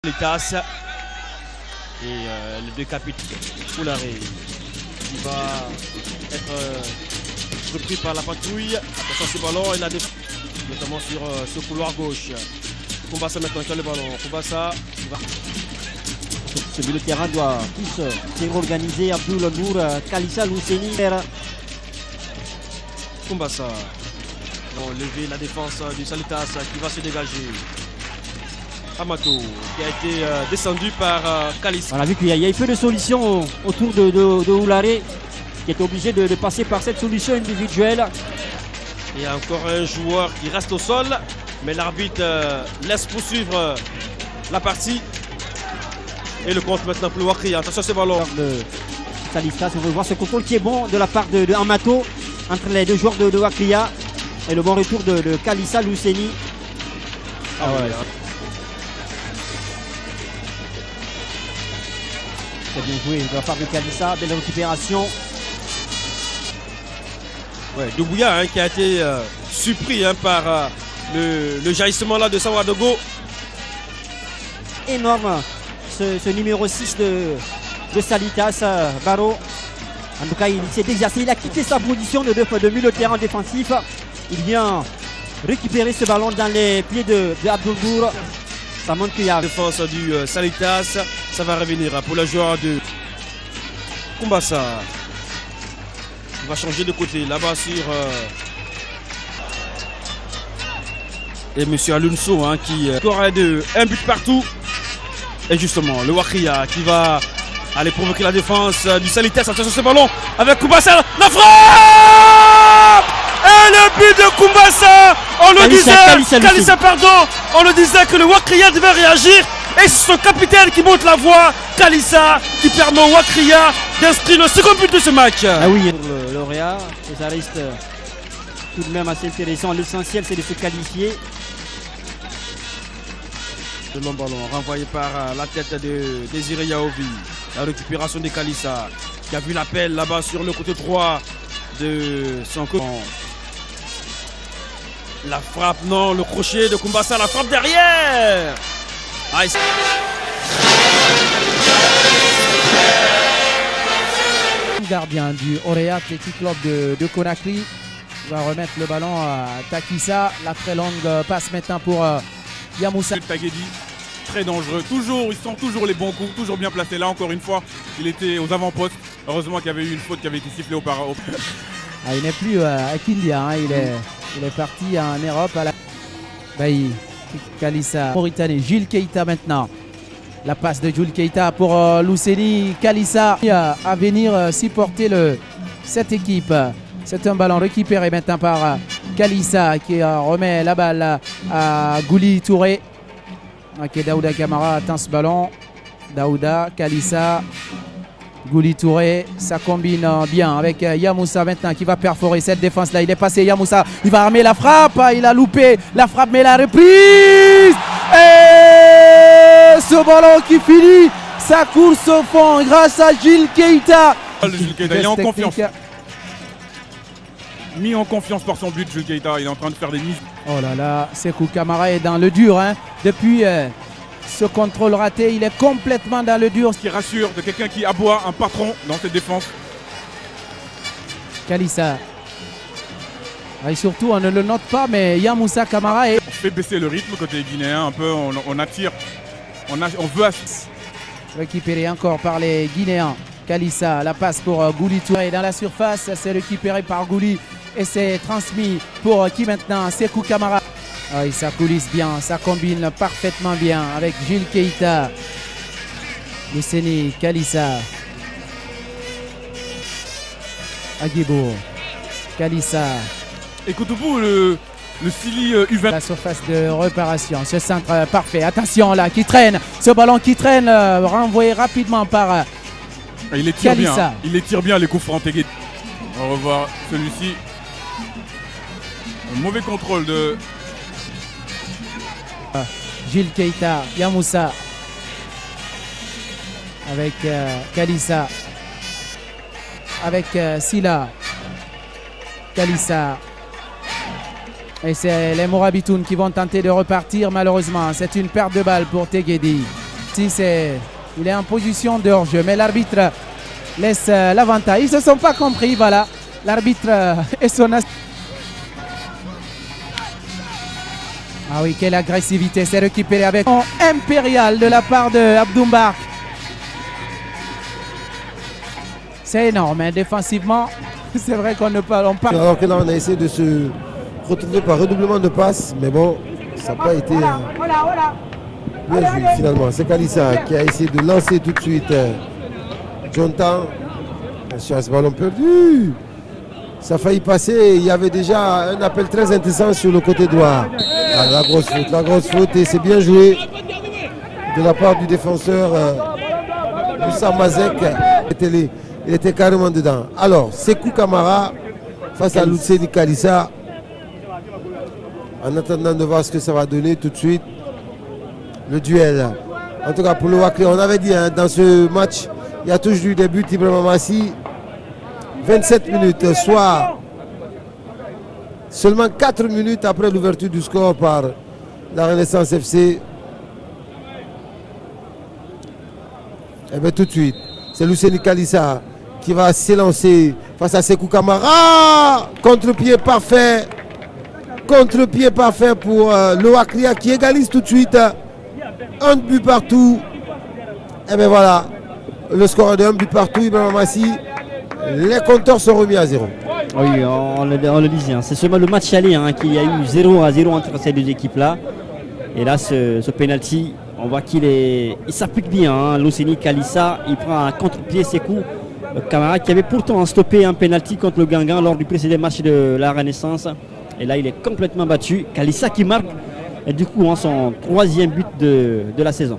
Les tasses et le décapite Foularé qui va être repris par la patrouille. Attention ce ballon et la défense, notamment sur ce couloir gauche. Koumbassa maintenant qui a le ballon. Koumbassa va... Ce milieu de terrain doit tous se réorganiser. Abdoul Nour, Kalissa Lousseni. Koumbassa vont lever la défense du Salitas qui va se dégager. Amato qui a été descendu par Kalissa. On a vu qu'il y a eu peu de solutions autour de Oularé qui est obligé de passer par cette solution individuelle. Il y a encore un joueur qui reste au sol, mais l'arbitre laisse poursuivre la partie. Et le compte maintenant pour le Wakria. Attention à ce ballon. Le Salitas, on veut voir ce contrôle qui est bon de la part de Amato entre les deux joueurs de Wakria. Et le bon retour de Kalissa Lousseni. Ah ouais. C'est bien joué de la part de Kalissa, belle récupération. Ouais, Doumbouya qui a été surpris par le jaillissement là de Sawadogo. Énorme ce numéro 6 de Salitas, Baro. En tout cas, il s'est exercé, il a quitté sa position de milieu de terrain défensif. Il vient récupérer ce ballon dans les pieds de Abdoul Nour. Ça montre qu'il y a la défense du Salitas. Ça va revenir pour le joueur de Koumbassa. Il va changer de côté là-bas sur et monsieur Alonso qui score un but partout. Et justement le Wakria qui va aller provoquer la défense du Salitas. Attention ce ballon avec Koumbassa. La frappe! Et le but de Koumbassa. On le disait, Kalissa, pardon. On le disait que le Wakria devait réagir. Et c'est son capitaine qui monte la voie, Kalissa, qui permet au Wakria d'inscrire le second but de ce match. Ah oui, pour le lauréat, ça reste tout de même assez intéressant. L'essentiel, c'est de se qualifier. Le long ballon renvoyé par la tête de Désiré Yaovi. La récupération de Kalissa, qui a vu l'appel là-bas sur le côté droit de son côté. La frappe, non, le crochet de Koumbassa, la frappe derrière. Nice. Gardien du Orea Athletic Club de Conakry va remettre le ballon à Takissa. La très longue passe maintenant pour Yamoussa. Taguedi, très dangereux. Toujours, il sent toujours les bons coups, toujours bien placé. Là, encore une fois, il était aux avant-postes. Heureusement qu'il y avait eu une faute qui avait été sifflée auparavant. Ah, il n'est plus à Kindia, hein. Il est parti en Europe à la Bailly. Kalissa, Mauritanie, Jules Keita maintenant. La passe de Jules Keita pour Lousseni. Kalissa à venir supporter cette équipe. C'est un ballon récupéré maintenant par Kalissa qui remet la balle à Gouli Touré. Ok, Daouda Camara attend ce ballon. Daouda, Kalissa, Gouli Touré, ça combine bien avec Yamoussa maintenant qui va perforer cette défense là. Il est passé Yamoussa, il va armer la frappe, il a loupé la frappe mais la reprise. Et ce ballon qui finit sa course au fond grâce à Jules Keita. Jules Keita, il est en confiance. Mis en confiance par son but, Jules Keita, il est en train de faire des mises. Oh là là, Sekou Kamara est dans le dur hein. Depuis ce contrôle raté, il est complètement dans le dur. Ce qui rassure de quelqu'un qui aboie un patron dans cette défense. Kalissa. Et surtout, on ne le note pas, mais Yamoussa Kamara est... On fait baisser le rythme côté guinéen, un peu, on attire, on veut récupéré encore par les Guinéens. Kalissa, la passe pour Gouli Touré dans la surface, c'est récupéré par Gouli et c'est transmis pour qui maintenant? Sekou Kamara. Ah, et ça coulisse bien, ça combine parfaitement bien avec Jules Keita. Lousseni, Kalissa. Aguibo. Kalissa. Écoutez-vous le Sili U20. La surface de réparation, ce centre parfait. Attention là, qui traîne, ce ballon qui traîne, renvoyé rapidement par il les tire Kalissa. Bien, il les tire bien les coups francs. On va revoir celui-ci. Un mauvais contrôle de Jules Keita, Yamoussa avec Kalissa, avec Sila, Kalissa. Et c'est les Morabitoun qui vont tenter de repartir malheureusement. C'est une perte de balle pour Teguedi. Si il est en position de hors-jeu, mais l'arbitre laisse l'avantage. Ils ne se sont pas compris, voilà. L'arbitre et son assistant. Ah oui, quelle agressivité, c'est récupéré avec un impérial de la part de Abdoumbar. C'est énorme, hein, défensivement. C'est vrai qu'on ne parle pas. Alors que là, on a essayé de se retrouver par redoublement de passes, mais bon, ça n'a pas été bien joué finalement. C'est Kalissa qui a essayé de lancer tout de suite Jonathan sur ce ballon perdu. Ça a failli passer. Il y avait déjà un appel très intéressant sur le côté droit. Ah, la grosse faute et c'est bien joué de la part du défenseur Moussa Mazek. Il était carrément dedans. Alors, Sekou Kamara face à Lousseni Kalissa. En attendant de voir ce que ça va donner tout de suite. Le duel. En tout cas pour le Wakri, on avait dit dans ce match, il y a toujours eu des buts Ibrahima Massi. 27 minutes, soit seulement 4 minutes après l'ouverture du score par la Renaissance FC. Et bien tout de suite, c'est Lousseni Kalissa qui va s'élancer face à Sekou Kamara. Contre-pied parfait. Contre-pied parfait pour le Wakria qui égalise tout de suite. Un but partout. Et bien voilà, le score est de 1 but partout. Ibrahima Massi. Les compteurs sont remis à 0. Oui, on le disait, hein. C'est seulement le match aller qu'il y a eu 0-0 entre ces deux équipes-là. Et là, ce penalty, on voit il s'applique bien. Hein. Lousseni Kalissa, il prend un contre-pied Sekou Kamara qui avait pourtant stoppé un penalty contre le Guingamp lors du précédent match de la Renaissance. Et là, il est complètement battu. Kalissa qui marque, et du coup, son 3e but de la saison.